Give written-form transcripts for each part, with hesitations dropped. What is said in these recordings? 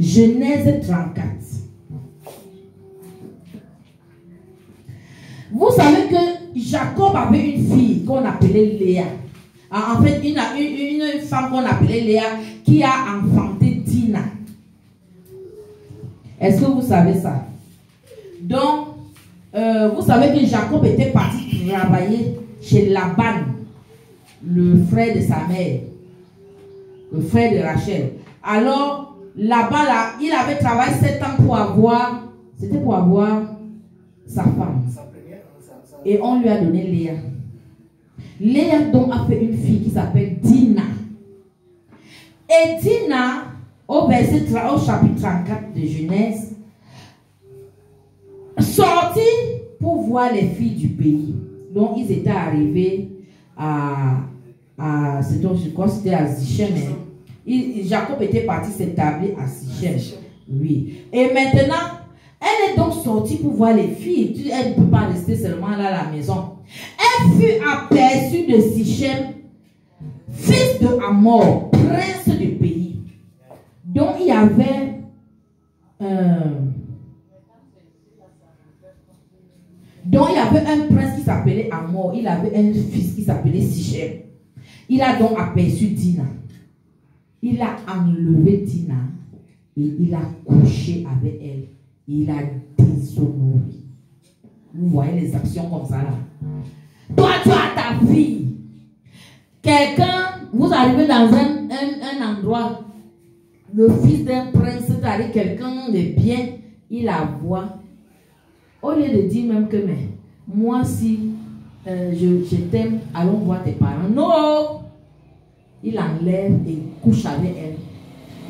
Genèse 34. Vous savez que Jacob avait une fille qu'on appelait Léa. En fait, une femme qu'on appelait Léa qui a enfanté Dina. Est-ce que vous savez ça? Donc, vous savez que Jacob était parti travailler chez Laban, le frère de sa mère, le frère de Rachel. Alors, là-bas, là, il avait travaillé 7 ans pour avoir, c'était pour avoir sa femme. Et on lui a donné Léa. Léa donc a fait une fille qui s'appelle Dina. Et Dina, au chapitre 34 de Genèse, sortit pour voir les filles du pays. Donc ils étaient arrivés à je crois que c'était à Sichem. Jacob était parti s'établir à Sichem. Oui. Et maintenant, elle est donc sortie pour voir les filles. Elle ne peut pas rester seulement là à la maison. Elle fut aperçue de Sichem, fils de Hamor, prince du pays. Donc il y avait un prince qui s'appelait Hamor. Il avait un fils qui s'appelait Sichem. Il a donc aperçu Dina. Il a enlevé Dina et il a couché avec elle. Il a déshonoré. Vous voyez les actions comme ça là. Toi, tu as ta fille. Quelqu'un, vous arrivez dans un endroit, le fils d'un prince, c'est-à-dire quelqu'un de bien, il la voit. Au lieu de dire même que, mais moi si je t'aime, allons voir tes parents. Non! Il enlève et couche avec elle.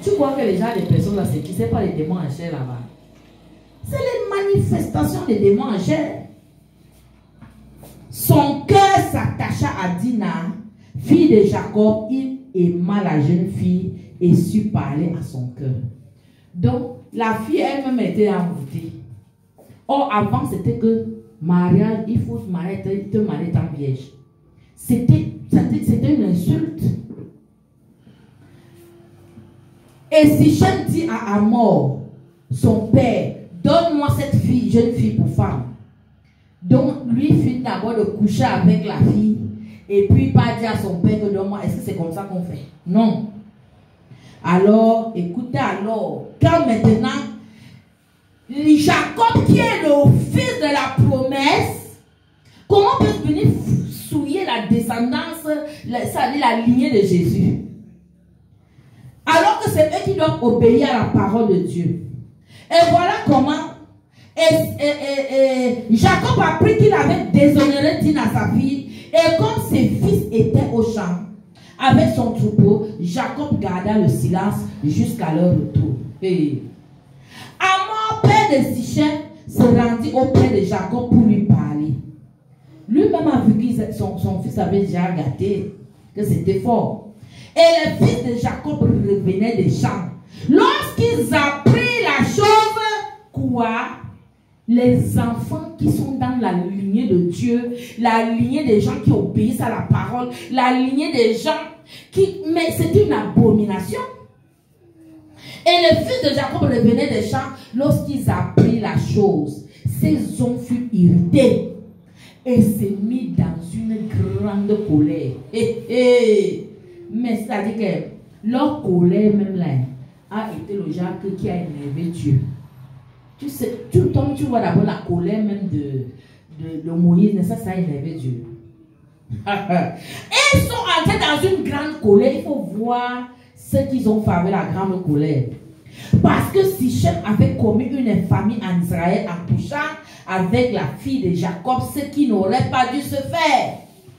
Tu crois que les gens, les personnes là, c'est qui? C'est pas les démons en chair là-bas. C'est les manifestations des démons en chair. Son cœur s'attacha à Dina, fille de Jacob. Il aima la jeune fille et sut parler à son cœur. Donc, la fille elle-même était envoûtée. Or, avant, c'était que mariage, il faut te marier en vierge. C'était une insulte. Et Sichem dit à Hamor, son père, donne-moi cette fille, jeune fille pour femme. Donc, lui finit d'abord de coucher avec la fille. Et puis, pas dire à son père que donne-moi, est-ce que c'est comme ça qu'on fait? Non. Alors, écoutez alors, quand maintenant, Jacob qui est le fils de la promesse, comment peut venir souiller la descendance, la lignée de Jésus? Alors que c'est eux qui doivent obéir à la parole de Dieu. Et voilà comment Jacob a appris qu'il avait déshonoré Dina, sa fille. Et comme ses fils étaient au champ, avec son troupeau, Jacob garda le silence jusqu'à leur retour. Et Hamor, père de Sichem, se rendit auprès de Jacob pour lui parler. Lui-même a vu que son fils avait déjà gâté, que c'était fort. Et les fils de Jacob revenaient des champs. Lorsqu'ils apprirent la chose, quoi? Les enfants qui sont dans la lignée de Dieu, la lignée des gens qui obéissent à la parole, la lignée des gens qui... Mais c'est une abomination. Et les fils de Jacob revenaient des champs. Lorsqu'ils apprirent la chose, ces hommes furent irrités et se mis dans une grande colère. Mais c'est-à-dire que leur colère même là a été le genre qui a énervé Dieu. Tu sais, tout le temps tu vois d'abord la colère même de Moïse, mais ça a énervé Dieu. Et ils sont entrés dans une grande colère. Il faut voir ce qu'ils ont fait avec la grande colère. Parce que Sichem avait commis une infamie en Israël en couchant avec la fille de Jacob, ce qui n'aurait pas dû se faire.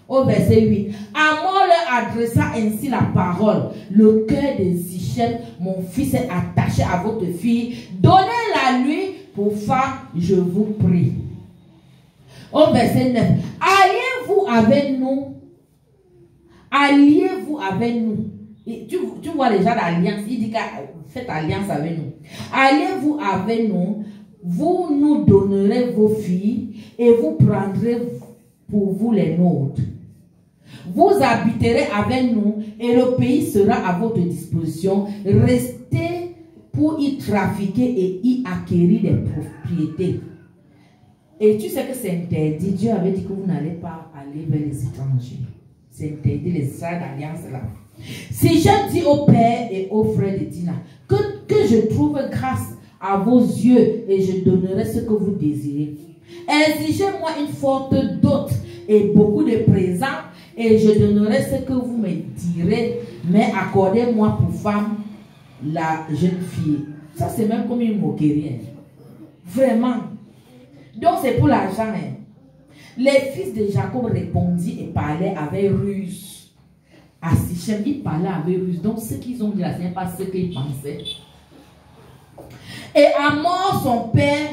Au verset 8, Hamor leur adressa ainsi la parole. Le cœur de Sichem, mon fils, est attaché à votre fille. Donnez-la lui pour femme, je vous prie. Au verset 9, alliez-vous avec nous. Alliez-vous avec nous. Et tu vois déjà l'alliance. Il dit que faites alliance avec nous. Alliez-vous avec nous. Vous nous donnerez vos filles et vous prendrez pour vous les nôtres. Vous habiterez avec nous et le pays sera à votre disposition. Restez pour y trafiquer et y acquérir des propriétés. Et tu sais que c'est interdit. Dieu avait dit que vous n'allez pas aller vers les étrangers. C'est interdit, les Israël d'alliance là. Si je dis au père et aux frères de Dina que je trouve grâce à vos yeux et je donnerai ce que vous désirez. Exigez-moi une forte dot et beaucoup de présents et je donnerai ce que vous me direz, mais accordez-moi pour femme la jeune fille. Ça c'est même comme une moquerie. Hein. Vraiment. Donc c'est pour l'argent. Hein. Les fils de Jacob répondirent et parlaient avec ruse. À Sichem, ils parlaient avec ruse. Donc ce qu'ils ont dit là, ce n'est pas ce qu'ils pensaient. Et Hamor, son père,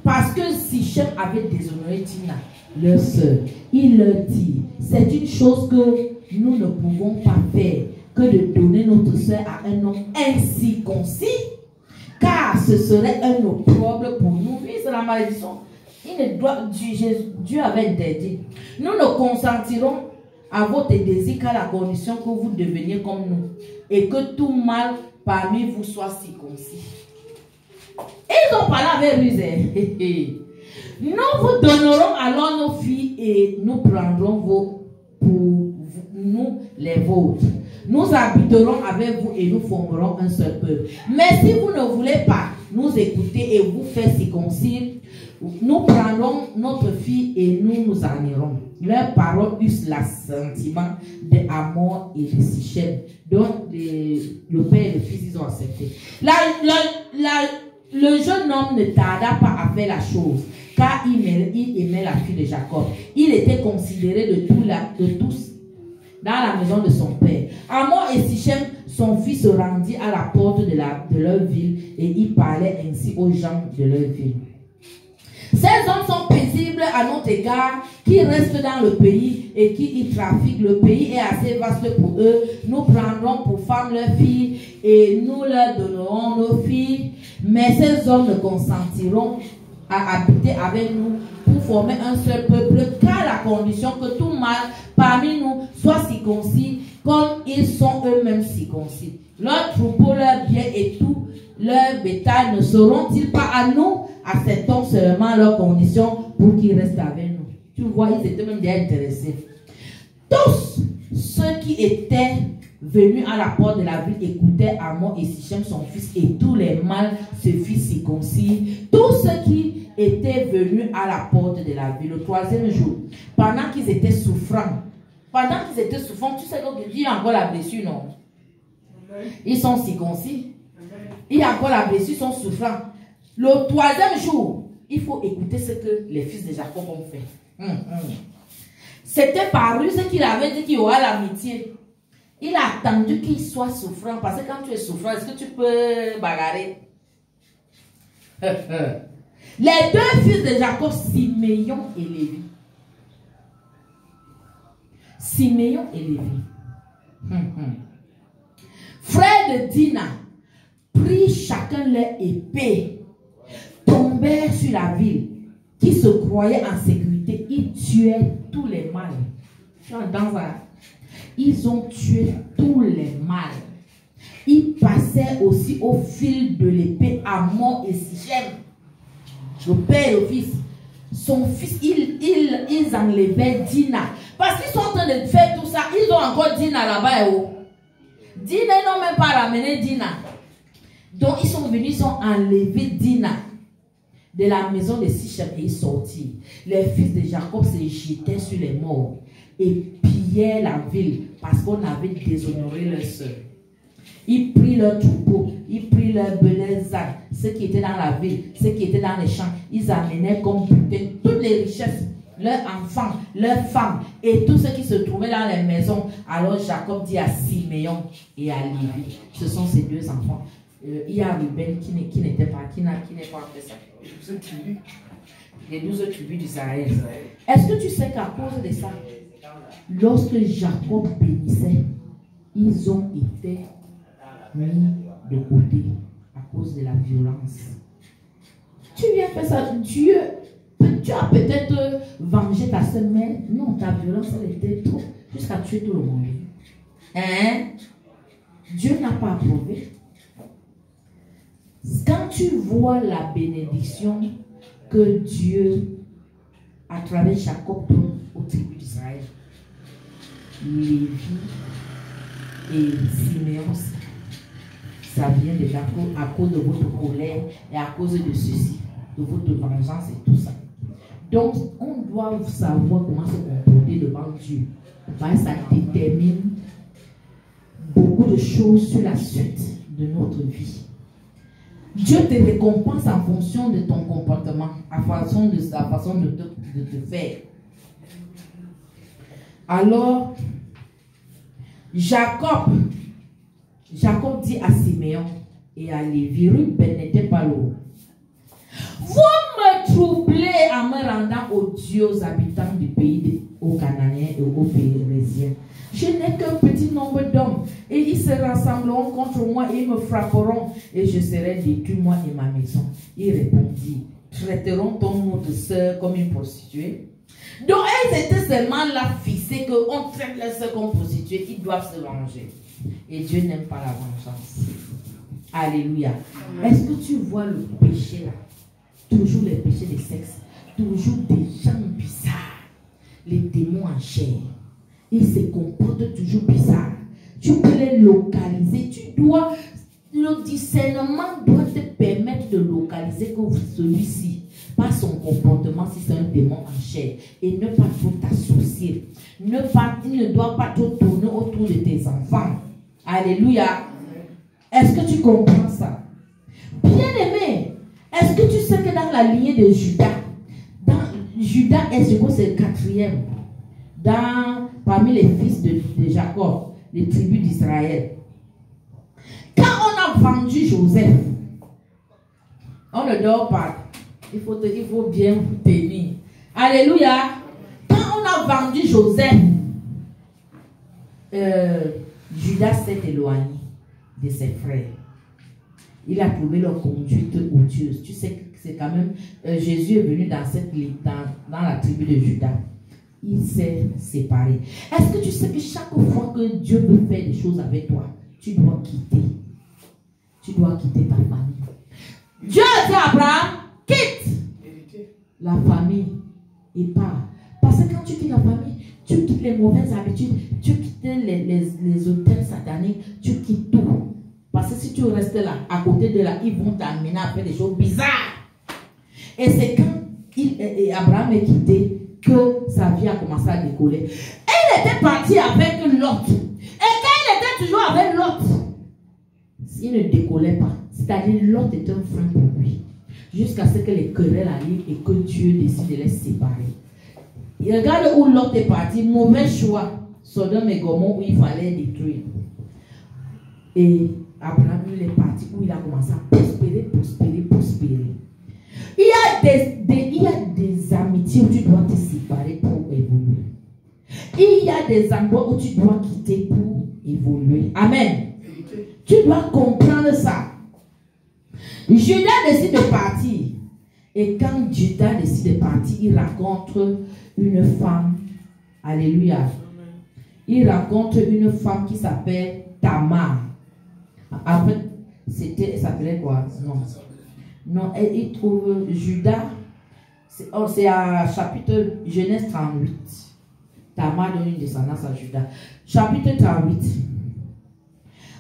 parce que Sichem avait déshonoré Dina, leur soeur, il leur dit, c'est une chose que nous ne pouvons pas faire, que de donner notre soeur à un homme incirconcis, car ce serait un opprobre pour nous. Oui, c'est la malédiction. Dieu avait interdit. Nous ne consentirons à votre désir qu'à la condition que vous deveniez comme nous et que tout mâle parmi vous soit circoncis. Ils ont parlé avec ruse. Nous vous donnerons alors nos filles et nous prendrons nous les vôtres. Nous habiterons avec vous et nous formerons un seul peuple. Mais si vous ne voulez pas nous écouter et vous faire circoncire, nous prendrons notre fille et nous nous en irons. Leurs paroles eussent l'assentiment de Hamor et de Sichem. Donc le père et le fils, ils ont accepté. Le jeune homme ne tarda pas à faire la chose, car il aimait la fille de Jacob. Il était considéré de tous dans la maison de son père. Hamor et Sichem, son fils, se rendit à la porte de leur ville et ils parlaient ainsi aux gens de leur ville. Ces hommes sont paisibles à notre égard, qui restent dans le pays et qui y trafiquent. Le pays est assez vaste pour eux. Nous prendrons pour femmes leurs filles et nous leur donnerons nos filles. Mais ces hommes ne consentiront à habiter avec nous pour former un seul peuple, qu'à la condition que tout mâle parmi nous soit circoncis comme ils sont eux-mêmes circoncis. Leurs troupeaux, leurs biens et tout leur bétail ne seront-ils pas à nous? Acceptons seulement leurs conditions pour qu'ils restent avec nous. Tu vois, ils étaient même bien intéressés. Tous ceux qui étaient venus à la porte de la ville écoutaient Hamor et Sichem son fils et tous les mâles se firent circoncis. Tous ceux qui étaient venus à la porte de la ville le troisième jour, pendant qu'ils étaient souffrants, tu sais qu'il y a encore la blessure, non? Ils sont circoncis. Il y a encore la blessure, ils sont souffrants. Le troisième jour, il faut écouter ce que les fils de Jacob ont fait. C'était par ruse qu'il avait dit qu'il y aura l'amitié. Il a attendu qu'il soit souffrant. Parce que quand tu es souffrant, est-ce que tu peux bagarrer? Les deux fils de Jacob, Siméon et Lévi. Siméon et Lévi. Frères de Dina, prit chacun leur épée, tombèrent sur la ville, qui se croyait en sécurité. Ils tuaient tous les mâles. Ils ont tué tous les mâles. Ils passaient aussi au fil de l'épée Hamor et Sichem. Le père et le fils. Son fils, ils enlevaient Dina. Parce qu'ils sont en train de faire tout ça, ils ont encore Dina là-bas. Dina, ils n'ont même pas ramené Dina. Donc ils sont venus, ils ont enlevé Dina de la maison de Sichem et ils sortirent. Les fils de Jacob se jetaient sur les morts et pillaient la ville parce qu'on avait déshonoré leur soeur. Ils prirent leurs troupeaux, ils prirent leurs belles ânes, ceux qui étaient dans la ville, ceux qui étaient dans les champs. Ils amenaient comme butin toutes les richesses, leurs enfants, leurs femmes et tous ceux qui se trouvaient dans les maisons. Alors Jacob dit à Siméon et à Lévi, ce sont ces deux enfants. Il y a Ruben qui n'est pas fait ça. Les 12 tribus d'Israël. Est-ce que tu sais qu'à cause de ça, lorsque Jacob bénissait, ils ont été mis de côté à cause de la violence? Tu viens faire ça, tu as peut-être vengé ta sœur, mais non, ta violence elle était trop, jusqu'à tuer tout le monde. Hein? Dieu n'a pas approuvé. tu vois la bénédiction que Dieu, à travers Jacob, donne aux tribus d'Israël, Lévi et Siméon, ça vient déjà à cause de votre colère et à cause de ceci, de votre vengeance et tout ça. Donc, on doit savoir comment se comporter devant Dieu. Parce que ça détermine beaucoup de choses sur la suite de notre vie. Dieu te récompense en fonction de ton comportement, en fonction de sa façon de te faire. Alors, Jacob dit à Siméon et à Lévi, Ruben n'était pas là. Vous me troublez en me rendant odieux aux habitants du pays, aux Cananéens et aux Phérésiens. Je n'ai qu'un petit nombre d'hommes, et ils se rassembleront contre moi et ils me frapperont, et je serai détruit, moi et ma maison. Il répondit, traiteront ton autre sœur comme une prostituée? Donc elles étaient seulement là fixées qu'on traite leur sœur comme prostituée, ils doivent se venger. Et Dieu n'aime pas la vengeance. Alléluia. Est-ce que tu vois le péché là? Toujours les péchés de sexe, toujours des gens bizarres, les démons en chair. Ils se comportent toujours bizarre. Tu peux les localiser. Le discernement doit te permettre de localiser que celui-ci, par son comportement, si c'est un démon en chair, et ne pas trop t'associer. Il ne doit pas trop tourner autour de tes enfants. Alléluia. Est-ce que tu comprends ça? Bien-aimé, est-ce que tu sais que dans la lignée de Judas, Judas est c'est le 4e parmi les fils de Jacob, les tribus d'Israël. Quand on a vendu Joseph, on ne dort pas. Il faut bien vous tenir. Alléluia. Quand on a vendu Joseph, Judas s'est éloigné de ses frères. Il a trouvé leur conduite odieuse. Tu sais que c'est quand même... Jésus est venu dans la tribu de Judas. Il s'est séparé. Est-ce que tu sais que chaque fois que Dieu veut faire des choses avec toi, tu dois quitter. Tu dois quitter ta famille. Dieu a dit à Abraham, quitte la famille et pars. Parce que quand tu quittes la famille, tu quittes les mauvaises habitudes, tu quittes les hôtels sataniques, tu quittes tout. Parce que si tu restes là, à côté de là, ils vont t'amener à faire des choses bizarres. Et c'est quand Abraham est quitté que sa vie a commencé à décoller. Elle était partie avec Lot. Et quand il était toujours avec Lot, il ne décollait pas. C'est-à-dire Lot était un frein pour lui. Jusqu'à ce que les querelles arrivent et que Dieu décide de les séparer. Il regarde où Lot est parti. Mauvais choix. Sodome et Gomorrhe où il fallait détruire. Et Abraham, il est parti où il a commencé à prospérer. Il y a des amitiés où tu dois te séparer pour évoluer. Il y a des endroits où tu dois quitter pour évoluer. Amen. Tu dois comprendre ça. Judas décide de partir. Et quand Judas décide de partir, il rencontre une femme. Alléluia. Il rencontre une femme qui s'appelle Tamar. En fait, ça s'appelait quoi? Non, il trouve Judas. C'est à chapitre Genèse 38. Tamar donne une descendance à Judas. Chapitre 38.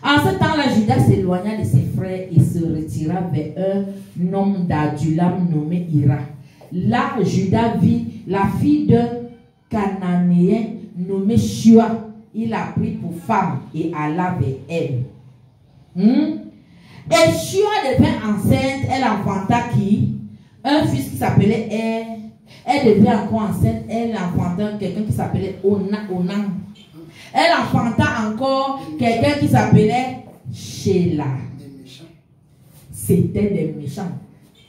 En ce temps-là, Judas s'éloigna de ses frères et se retira vers un homme d'Adulam nommé Ira. Là, Judas vit la fille d'un Cananéen nommé Shua. Il la prit pour femme et alla vers elle. Et Shua devint enceinte. Elle enfanta qui? Un fils qui s'appelait Er. Elle devient encore enceinte. Elle enfanta quelqu'un qui s'appelait Onan. Elle enfanta encore quelqu'un qui s'appelait Sheila. C'était des méchants.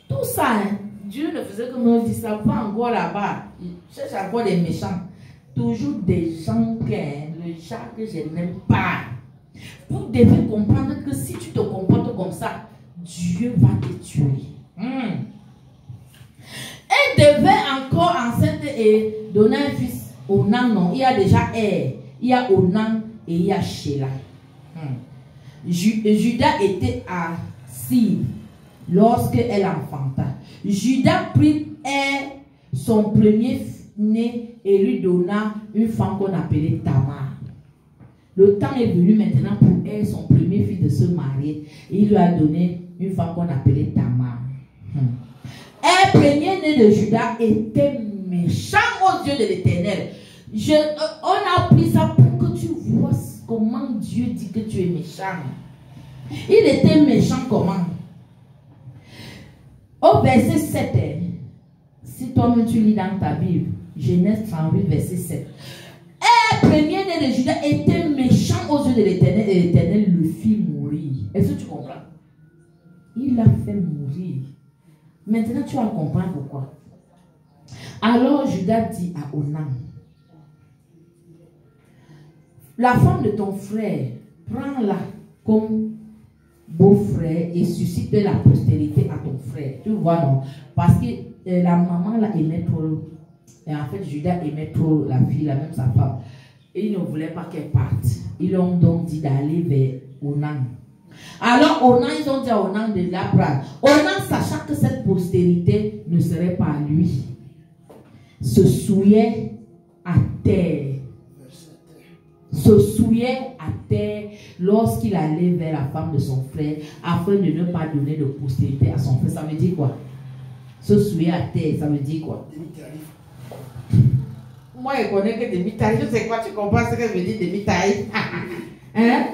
Tout ça, hein, Dieu ne faisait que nous dire ça. Pas encore là-bas. Il cherche encore des méchants. Toujours des gens que le genre que je n'aime pas. Vous devez comprendre que si tu te comportes comme ça, Dieu va te tuer. Elle devait encore enceinte et donner un fils. Onan, non. Il y a déjà Er. Il y a Onan et il y a Sheila. Judas était à Sib. lorsqu'elle enfanta. Judas prit son premier-né et lui donna une femme qu'on appelait Tamar. Le temps est venu maintenant pour elle, son premier fils, de se marier. Et il lui a donné une femme qu'on appelait Tamar. Un premier-né de Judas était méchant aux yeux de l'Éternel. On a pris ça pour que tu vois comment Dieu dit que tu es méchant. Il était méchant comment? Au verset 7, si toi-même tu lis dans ta Bible, Genèse 38, verset 7. Un premier-né de Judas était méchant aux yeux de l'Éternel et l'Éternel le fit mourir. Est-ce que tu comprends? Il l'a fait mourir. Maintenant, tu vas comprendre pourquoi. Alors Judas dit à Onan, la femme de ton frère, prends-la comme beau-frère et suscite la postérité à ton frère. Tu vois, non? Parce que la maman la aimait trop. Et en fait, Judas aimait trop la fille, la même sa femme. Et il ne voulait pas qu'elle parte. Ils ont donc dit d'aller vers Onan. Alors Onan, ils ont dit à Onan de la prendre. Onan, sachant que cette postérité ne serait pas lui, se souillait à terre. Se souillait à terre lorsqu'il allait vers la femme de son frère afin de ne pas donner de postérité à son frère. Ça veut dire quoi? Se souiller à terre, ça veut dire quoi? Moi, je connais que demi-tarif. Je sais quoi, tu comprends ce que je veux dire demi-tarif? Hein?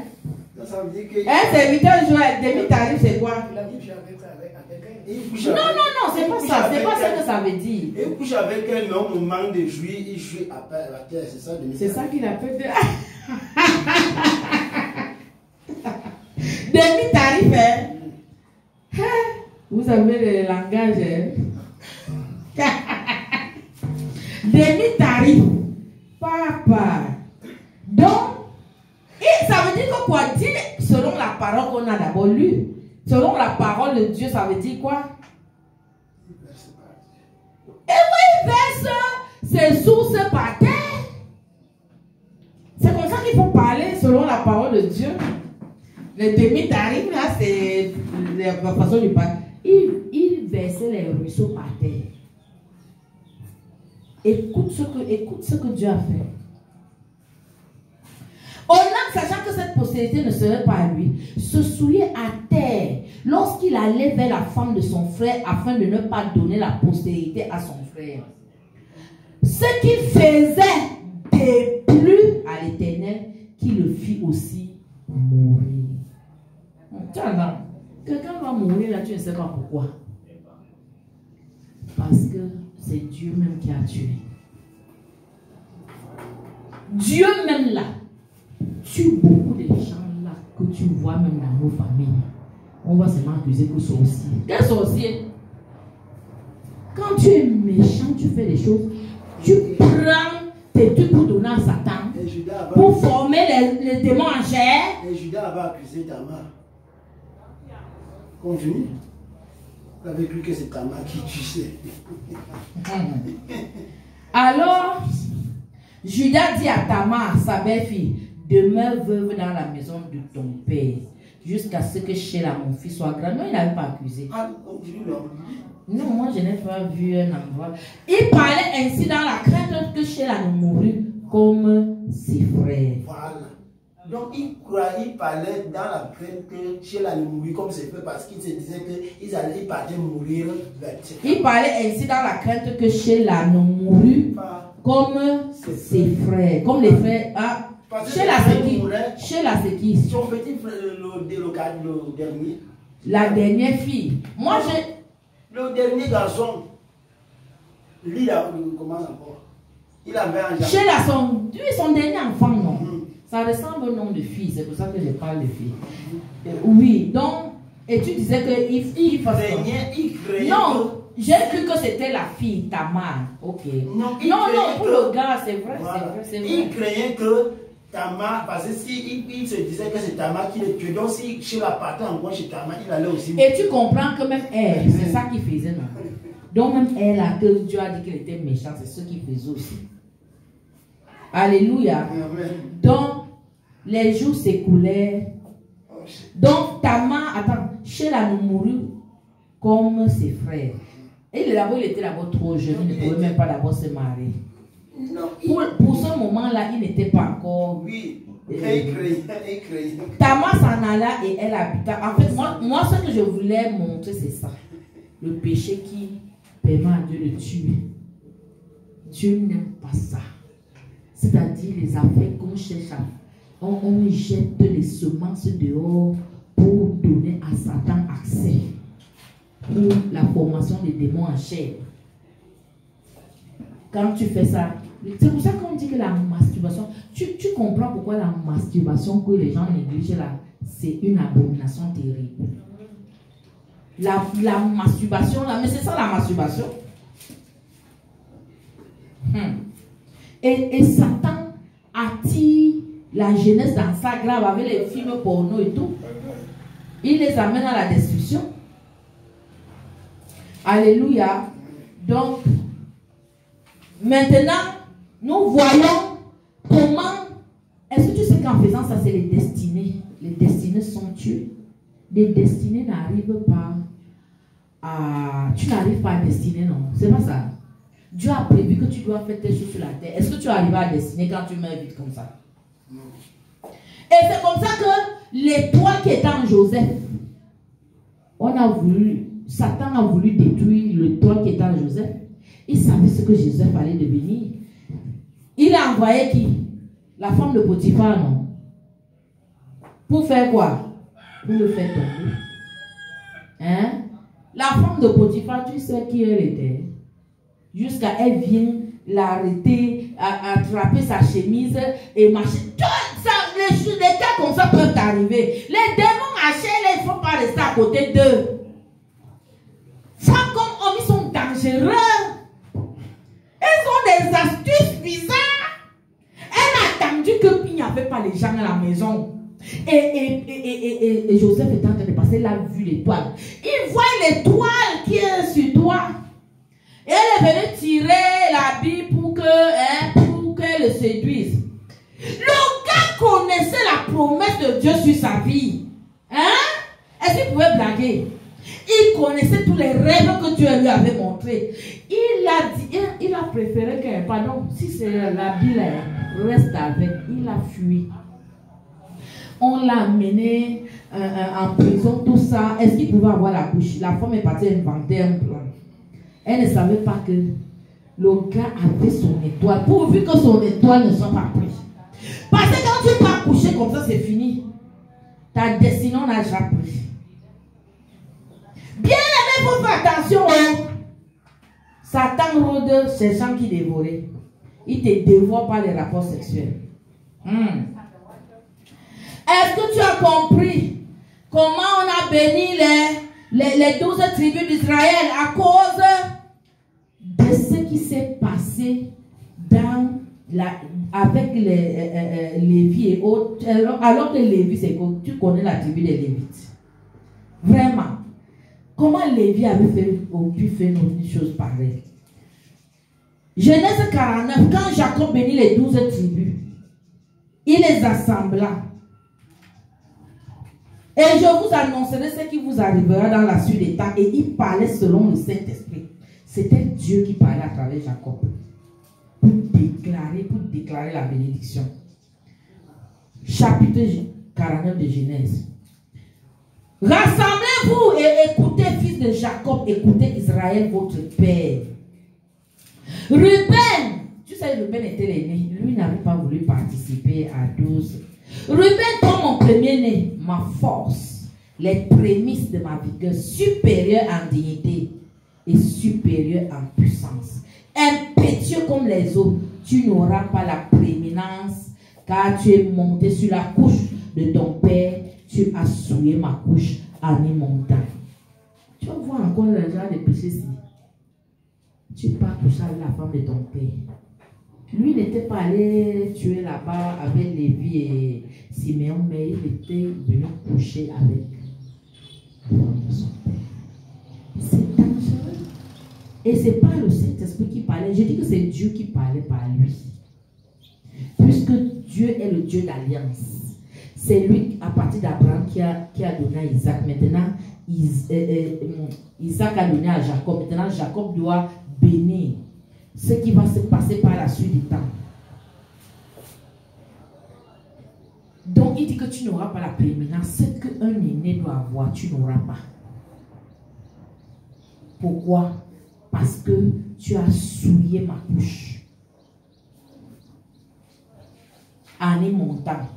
Ça veut dire que... Un serviteur joueur, demi-tarif, c'est quoi? Non, c'est pas ça. C'est pas ça que ça veut dire. Il couche avec un homme au moment de jouir, il joue à terre. C'est ça, demi-tarif. C'est ça qu'il appelle de... Demi-tarif, hein? Vous avez le langage, hein? Demi-tarif. Papa. Donc, et ça veut dire que quoi? Dire selon la parole qu'on a d'abord lue. Selon la parole de Dieu, ça veut dire quoi? Et oui, il verse ses sources par terre. C'est comme ça qu'il faut parler selon la parole de Dieu. Les demi-tarifs, là, c'est la façon de parler. Il versait les ruisseaux par terre. Écoute ce que Dieu a fait. Onan, sachant que cette postérité ne serait pas à lui, se souillait à terre lorsqu'il allait vers la femme de son frère afin de ne pas donner la postérité à son frère. Ce qu'il faisait déplut à l'Éternel qui le fit aussi mourir. Tiens là, quelqu'un va mourir là, tu ne sais pas pourquoi. Parce que c'est Dieu même qui a tué. Dieu même là tue beaucoup de gens là que tu vois même dans nos familles. On va seulement accuser que sorcier. Quel sorcier? Quand tu es méchant, tu fais des choses, tu prends tes trucs pour donner à Satan, pour former les démons en chair. Et Judas va accuser Tamar. Convenu. Il avait cru que c'est Tamar qui tuait. Alors, Judas dit à Tamar, sa belle-fille, demeure veuve dans la maison de ton père, jusqu'à ce que Sheila, mon fils, soit grand. Non, il n'avait pas accusé. Ah, continue, non. Non, moi je n'ai pas vu un endroit. Il parlait ainsi dans la crainte que Sheila ne mourût comme ses frères. Voilà. Donc il parlait dans la crainte que Sheila ne mourût comme ses frères parce qu'il se disait qu'ils partaient mourir. Il parlait ainsi dans la crainte que Sheila ne mourût comme ses frères. Comme les frères. Ah, Sheila c'est qui? Sheila c'est qui? Son petit frère, le dernier. La dernière fille. Moi je... Le dernier garçon, lui, il commence encore. Il avait un Chez son dernier enfant, non. Ça ressemble au nom de fille, c'est pour ça que je parle de fille. Oui, donc, et tu disais qu'il craignait. Non, j'ai cru que c'était la fille, Tamar. Ok. Non, pour le gars, c'est vrai, voilà. c'est vrai. Il craignait que Tamar, parce que il se disait que c'est Tamar qui le tuait. Donc, si chez la partait encore chez Tamar, il allait aussi. Et tu comprends que même elle, c'est ça qu'il faisait, non? Donc, même elle, là, que Dieu a dit qu'elle était méchante, c'est ce qu'il faisait aussi. Alléluia. Amen. Donc, les jours s'écoulaient. Donc, Tamar, attends, Sheila ne mourut comme ses frères. Et il était d'abord trop jeune, il ne pouvait même pas d'abord se marier. Non, Pour ce moment-là, il n'était pas encore. Oui, Tamar s'en alla et elle habita. En fait, moi, ce que je voulais montrer, c'est ça. Le péché qui permet à Dieu de tuer. Dieu n'aime pas ça. C'est-à-dire les affaires qu'on cherche à. On jette les semences dehors pour donner à Satan accès pour la formation des démons en chair. Quand tu fais ça, c'est pour ça qu'on dit que la masturbation, tu comprends pourquoi la masturbation que les gens négligent là, c'est une abomination terrible. La masturbation là, mais c'est ça la masturbation. Et Satan attire la jeunesse dans sa grave avec les films porno et tout. Il les amène à la destruction. Alléluia. Donc, maintenant, nous voyons comment. Est-ce que tu sais qu'en faisant ça, c'est les destinées. Les destinées sont tuées. Les destinées n'arrivent pas à. Tu n'arrives pas à destiner, non. C'est pas ça. Dieu a prévu que tu dois faire tes choses sur la terre. Est-ce que tu arrives à destiner quand tu meurs vite comme ça? Non. Et c'est comme ça que l'étoile qui était en Joseph, Satan a voulu détruire l'étoile qui était en Joseph. Il savait ce que Joseph allait devenir. Il a envoyé qui? La femme de Potiphar, non? Pour faire quoi? Pour le faire tomber. Hein? La femme de Potiphar, tu sais qui elle était? Jusqu'à elle vient l'arrêter, attraper sa chemise et marcher. Tout ça, les cas comme ça peuvent arriver. Les démons marchés, il ne faut pas rester à côté d'eux. Femmes comme hommes, ils sont dangereux. Ils ont des astuces bizarres. Elle a attendu qu'il n'y avait pas les gens à la maison. Et Joseph était en train de passer, il a vu l'étoile. Il voit l'étoile qui est sur toi. Et elle est venue tirer la Bible pour qu'elle le séduise. Le gars connaissait la promesse de Dieu sur sa vie. Hein? Est-ce qu'il pouvait blaguer? Il connaissait tous les rêves que Dieu lui avait montrés. Il a préféré que, pardon, si c'est la Bible, reste avec. Il a fui. On l'a amené en prison, tout ça. Est-ce qu'il pouvait avoir la bouche? La femme est partie inventer un plan. Elle ne savait pas que le gars avait son étoile, pourvu que son étoile ne soit pas prise. Parce que quand tu vas coucher comme ça, c'est fini. Ta destinée, on a déjà pris. Bien aimé, il faut faire attention. Satan rôde cherchant qui dévorait. Il te dévore par les rapports sexuels. Est-ce que tu as compris comment on a béni les 12 tribus d'Israël à cause de ce qui s'est passé avec les Lévi et autres? Alors que Lévi, c'est que tu connais la tribu des Lévites. Vraiment. Comment Lévi avait pu faire une chose pareille? Genèse 49, quand Jacob bénit les 12 tribus, il les assembla. Et je vous annoncerai ce qui vous arrivera dans la suite des temps. Et il parlait selon le Saint-Esprit. C'était Dieu qui parlait à travers Jacob. Pour déclarer la bénédiction. Chapitre 49 de Genèse. Rassemblez-vous et écoutez, fils de Jacob, écoutez Israël, votre père. Ruben, tu sais, Ruben était l'aîné. Lui n'avait pas voulu participer à 12. Ruben, toi, mon premier-né, ma force, les prémices de ma vigueur, supérieure en dignité et supérieure en puissance. Impétueux comme les eaux, tu n'auras pas la prééminence, car tu es monté sur la couche de ton père, tu as souillé ma couche en y montant. Tu vas voir encore le genre de péché ici. Tu pars coucher avec la femme de ton père. Lui n'était pas allé tuer là-bas avec Lévi et Siméon, mais il était venu coucher avec son père. C'est dangereux. Et ce n'est pas le Saint-Esprit qui parlait. Je dis que c'est Dieu qui parlait par lui. Puisque Dieu est le Dieu d'alliance. C'est lui, à partir d'Abraham, qui a donné à Isaac. Maintenant, Isaac a donné à Jacob. Maintenant, Jacob doit bénir ce qui va se passer par la suite du temps. Donc, il dit que tu n'auras pas la prééminence. Ce qu'un aîné doit avoir, tu n'auras pas. Pourquoi? Parce que tu as souillé ma couche. Année montant.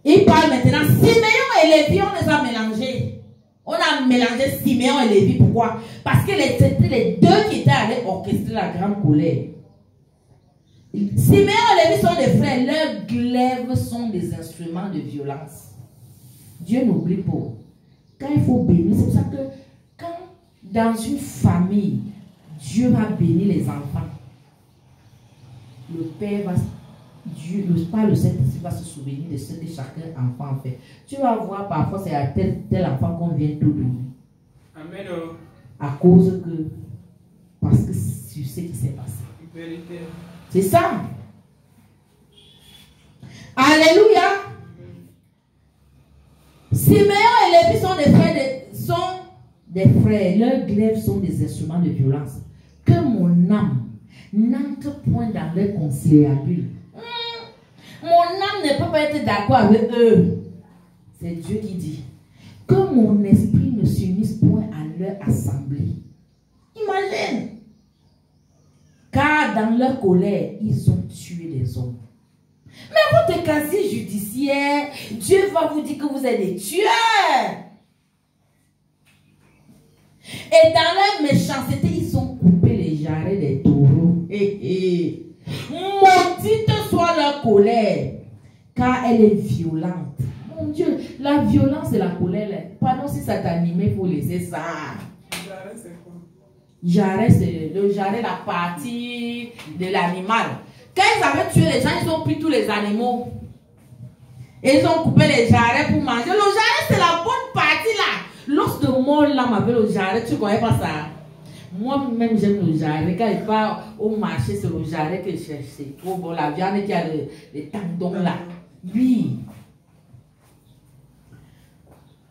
Il parle maintenant, Siméon et Lévi, on les a mélangés. On a mélangé Siméon et Lévi. Pourquoi? Parce que c'était les deux qui étaient allés orchestrer la grande colère. Siméon et Lévi sont des frères. Leurs glaives sont des instruments de violence. Dieu n'oublie pas. Quand il faut bénir, c'est pour ça que quand dans une famille, Dieu va bénir les enfants, le Père va, Dieu, pas le Saint-Esprit va se souvenir de ce que chacun enfant fait. Tu vas voir parfois c'est à tel enfant qu'on vient tout donner. Amen. À cause que, parce que tu sais ce qui s'est passé. C'est ça. Alléluia. Siméon et Lévi sont des frères. Leurs glaives sont des instruments de violence. Que mon âme n'entre point dans leur conciliabule. Mon âme ne peut pas être d'accord avec eux. C'est Dieu qui dit. Que mon esprit ne s'unisse point à leur assemblée. Imagine. Car dans leur colère, ils ont tué des hommes. Mais votre casier judiciaire, Dieu va vous dire que vous êtes des tueurs. Et dans leur méchanceté, ils ont coupé les jarrets des taureaux. Maudite soit leur colère, car elle est violente. Mon Dieu, la violence et la colère, pardon si ça t'anime, il faut laisser ça. Jarret, c'est le jarret, la partie de l'animal. Quand ils avaient tué les gens, ils ont pris tous les animaux. Et ils ont coupé les jarrets pour manger. Le jarret, c'est la bonne partie là. L'os de mort là m'appelle le jarret, tu ne connais pas ça? Moi-même, j'aime le jarret. Quand il part au marché, c'est le jarret que je cherche. C'est trop bon. La viande qui a les tendons là. Oui.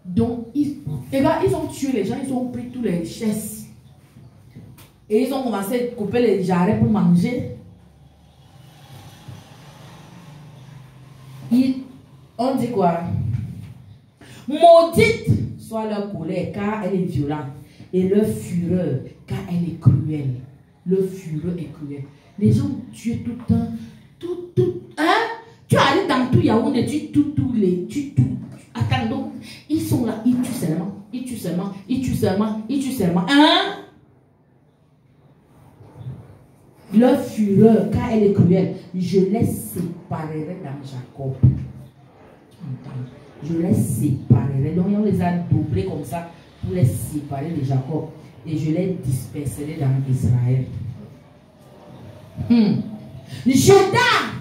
Donc, ils ont tué les gens, ils ont pris tous les richesses. Et ils ont commencé à couper les jarrets pour manger. On dit quoi? Maudite soit leur colère, car elle est violente. Et leur fureur, car elle est cruelle. Leur fureur est cruelle. Les gens tuent tout le temps. Hein? Tu arrives dans tout Yaoundé, tu tues tout. Attends, donc, ils sont là, ils tuent seulement. Hein? Leur fureur, car elle est cruelle, je les séparerai dans Jacob. Je les séparerai. Donc on les a doublés comme ça pour les séparer de Jacob. Et je les disperserai dans Israël. Judas,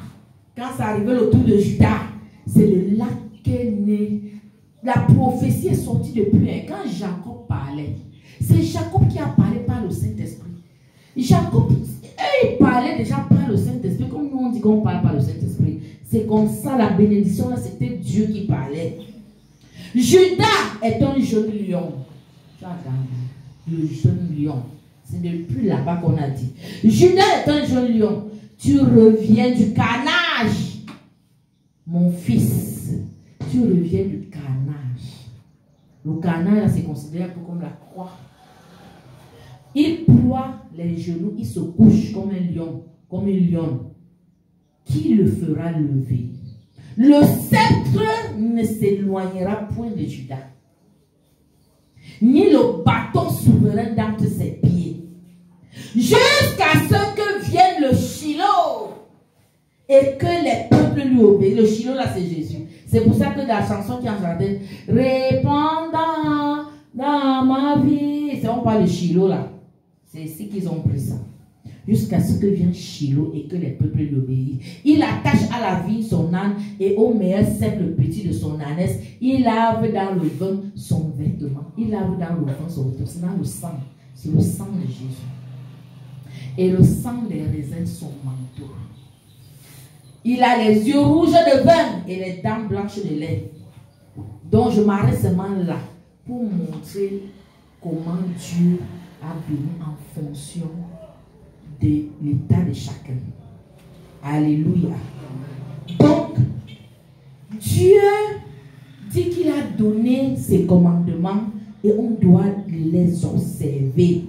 quand ça arrivait autour de Judas, c'est le lac qu'est né. La prophétie est sortie depuis. Quand Jacob parlait, c'est Jacob qui a parlé par le Saint-Esprit. Jacob, il parlait déjà par le Saint-Esprit, comme nous on dit qu'on parle par le Saint-Esprit. C'est comme ça, la bénédiction là, c'était Dieu qui parlait. Judas est un jeune lion. Le jeune lion. C'est depuis là-bas qu'on a dit. Judas est un jeune lion. Tu reviens du carnage. Mon fils, tu reviens du carnage. Le carnage, c'est considéré un peu comme la croix. Il ploie les genoux, il se couche comme un lion, comme une lionne. Qui le fera lever? Le sceptre ne s'éloignera point de Judas, ni le bâton souverain d'entre ses pieds, jusqu'à ce que vienne le Shiloh et que les peuples lui obéissent. Le Shiloh là, c'est Jésus. C'est pour ça que dans la chanson qui en chantait, répandant dans ma vie, c'est on parle de Shiloh là. C'est ici qu'ils ont pris ça. Jusqu'à ce que vienne Shiloh et que les peuples lui obéissent. Il attache à la vigne son âne et au meilleur cep le petit de son ânesse. Il lave dans le vin son vêtement. Il lave dans le vin son vêtement. C'est dans le sang. C'est le sang de Jésus. Et le sang des raisins son manteau. Il a les yeux rouges de vin et les dents blanches de lait. Donc je m'arrête seulement là pour montrer comment Dieu a béni en fonction de l'état de chacun. Alléluia. Donc, Dieu dit qu'il a donné ses commandements et on doit les observer.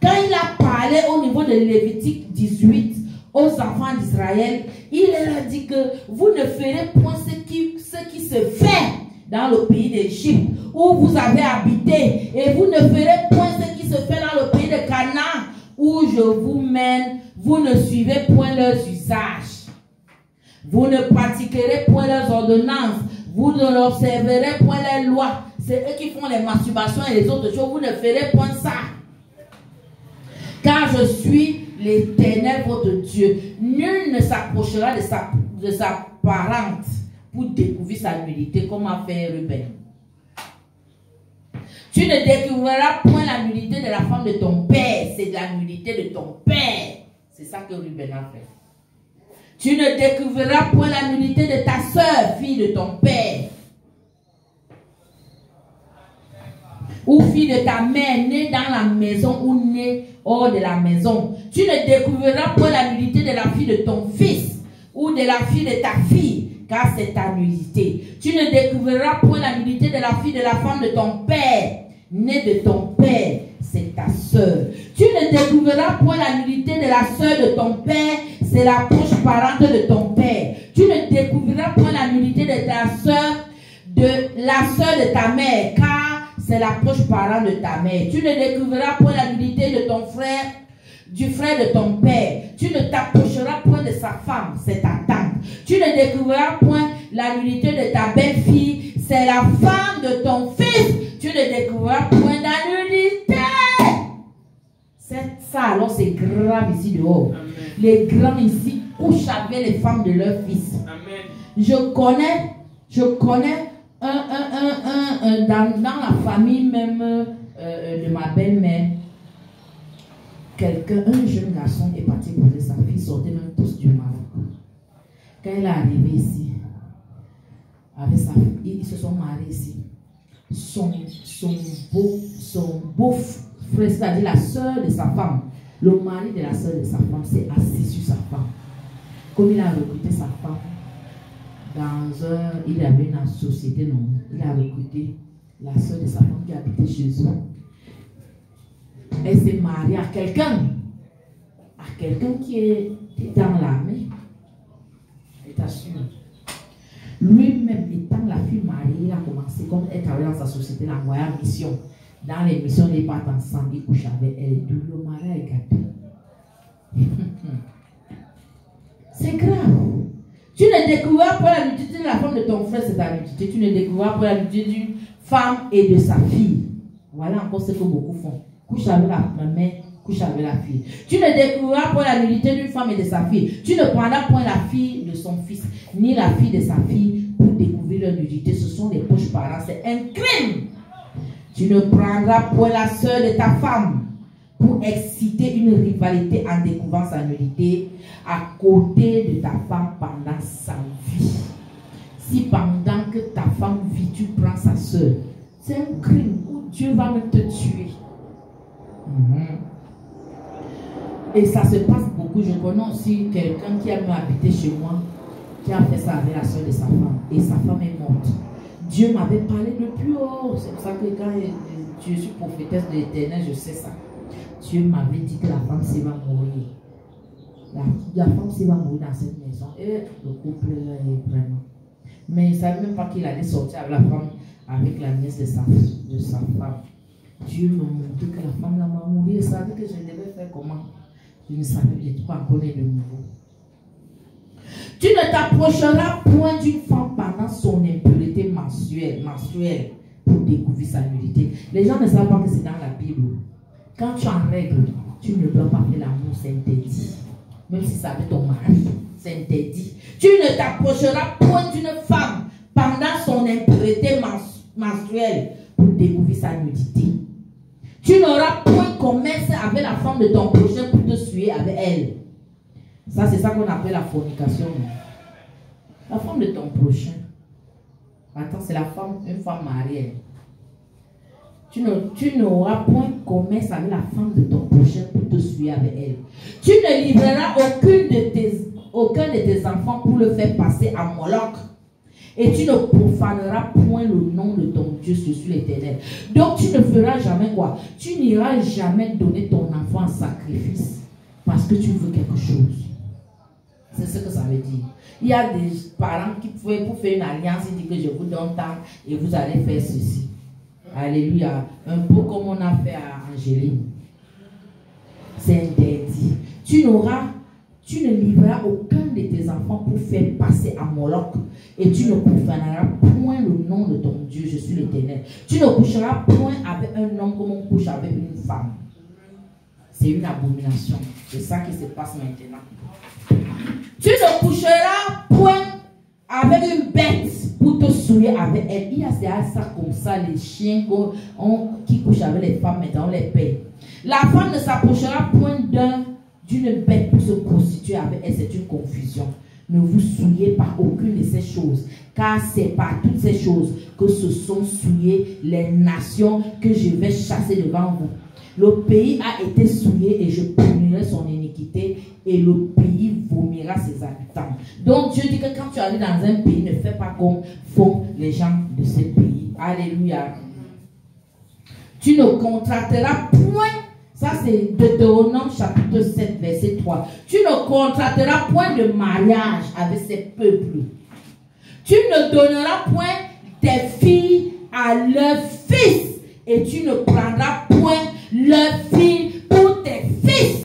Quand il a parlé au niveau de Lévitique 18 aux enfants d'Israël, il leur a dit que vous ne ferez point ce qui se fait dans le pays d'Égypte où vous avez habité, et vous ne ferez point ce qui se fait dans le pays de Canaan où je vous mène. Vous ne suivez point leurs usages, vous ne pratiquerez point leurs ordonnances, vous ne observerez point les lois. C'est eux qui font les masturbations et les autres choses, vous ne ferez point ça. Car je suis l'Éternel votre Dieu. Nul ne s'approchera de sa parente pour découvrir sa nudité, comme a fait Ruben. Tu ne découvriras point la nudité de la femme de ton père, c'est de la nudité de ton père. C'est ça que Ruben a fait. Tu ne découvriras point la nudité de ta soeur, fille de ton père, ou fille de ta mère, née dans la maison ou née hors de la maison. Tu ne découvriras point la nudité de la fille de ton fils ou de la fille de ta fille, car c'est ta nudité. Tu ne découvriras point la nudité de la fille de la femme de ton père, née de ton père, c'est ta soeur. Tu ne découvriras point la nudité de la soeur de ton père, c'est la proche parente de ton père. Tu ne découvriras point la nudité de ta soeur, de la soeur de ta mère, car c'est la proche parente de ta mère. Tu ne découvriras point la nudité de ton frère, du frère de ton père. Tu ne t'approcheras point de sa femme, c'est ta tante. Tu ne découvriras point la nudité de ta belle-fille, c'est la femme de ton fils. Tu ne découvriras point la nudité. Ça alors c'est grave ici dehors. Amen. Les grands ici couchent avec les femmes de leur fils. Amen. Je connais dans la famille même de ma belle-mère, un jeune garçon est parti poser sa fille, sortait même tous du Maroc. Quand il est arrivé ici, avec sa fille, ils se sont mariés ici. Son beau frère, c'est-à-dire la soeur de sa femme, le mari de la soeur de sa femme s'est assis sur sa femme. Comme il a recruté sa femme, il avait une société, non, il a recruté la soeur de sa femme qui habitait chez eux. Elle s'est mariée à quelqu'un qui est dans l'armée. Et t'assure, lui-même étant la fille mariée, il a commencé, comme elle travaillait dans sa société, il a envoyé en mission. Dans les missions, ils partent ensemble, ils couchent avec elle. Le mari est gâté. C'est grave. Tu ne découvriras pas la nudité de la femme de ton frère, c'est ta nudité. Tu ne découvriras pas la nudité d'une femme et de sa fille. Voilà encore ce que beaucoup font. Couche avec la mère, couche avec la fille. Tu ne découvriras pas la nudité d'une femme et de sa fille. Tu ne prendras point la fille de son fils, ni la fille de sa fille pour découvrir leur nudité. Ce sont des proches parents. C'est un crime. Tu ne prendras point la soeur de ta femme pour exciter une rivalité en découvrant sa nudité à côté de ta femme pendant sa vie. Si pendant que ta femme vit, tu prends sa soeur, c'est un crime où Dieu va même te tuer. Et ça se passe beaucoup. Je connais aussi quelqu'un qui a même habité chez moi, qui a fait ça avec la soeur de sa femme. Et sa femme est morte. Dieu m'avait parlé de plus haut. C'est pour ça que quand je suis prophétesse de l'Éternel, je sais ça. Dieu m'avait dit que la femme s'y va mourir. La femme s'y va mourir dans cette maison. Et le couple là est vraiment. Mais il ne savait même pas qu'il allait sortir avec la femme, avec la nièce de sa femme. Dieu m'a montré que la femme là va mourir. Il savait que je devais faire comment. Je ne savais pas encore de nouveau. Tu ne t'approcheras point d'une femme pendant son impureté menstruelle pour découvrir sa nudité. Les gens ne savent pas que c'est dans la Bible. Quand tu es en règle, tu ne dois pas faire l'amour, c'est interdit. Même si c'est avec ton mari, c'est interdit. Tu ne t'approcheras point d'une femme pendant son impureté menstruelle pour découvrir sa nudité. Tu n'auras point commerce avec la femme de ton prochain pour te suer avec elle. Ça, c'est ça qu'on appelle la fornication. La femme de ton prochain. Attends, c'est la femme, une femme mariée. Tu n'auras point commerce avec la femme de ton prochain pour te suivre avec elle. Tu ne livreras aucun de tes enfants pour le faire passer à Moloch. Et tu ne profaneras point le nom de ton Dieu, je suis l'Éternel. Donc tu ne feras jamais quoi? Tu n'iras jamais donner ton enfant en sacrifice parce que tu veux quelque chose. C'est ce que ça veut dire. Il y a des parents qui pour faire une alliance, ils disent que je vous donne tant et vous allez faire ceci. Alléluia. Un peu comme on a fait à Angéline. C'est interdit. Tu ne livreras aucun de tes enfants pour faire passer à Moloch. Et tu ne profaneras point le nom de ton Dieu, je suis l'Éternel. Tu ne coucheras point avec un homme comme on couche avec une femme. C'est une abomination. C'est ça qui se passe maintenant. Tu ne coucheras point avec une bête pour te souiller avec elle. Il y a ça comme ça, les chiens qui couchent avec les femmes, maintenant on les paye. La femme ne s'approchera point d'une bête pour se prostituer avec elle, c'est une confusion. Ne vous souillez par aucune de ces choses, car c'est par toutes ces choses que se sont souillées les nations que je vais chasser devant vous. Le pays a été souillé et je punirai son iniquité et le pays vomira ses habitants. Donc Dieu dit que quand tu arrives dans un pays, ne fais pas comme font les gens de ce pays. Alléluia. Tu ne contracteras point, ça c'est Deutéronome chapitre 7 verset 3. Tu ne contracteras point de mariage avec ces peuples. Tu ne donneras point tes filles à leurs fils et tu ne prendras point leurs filles pour tes fils.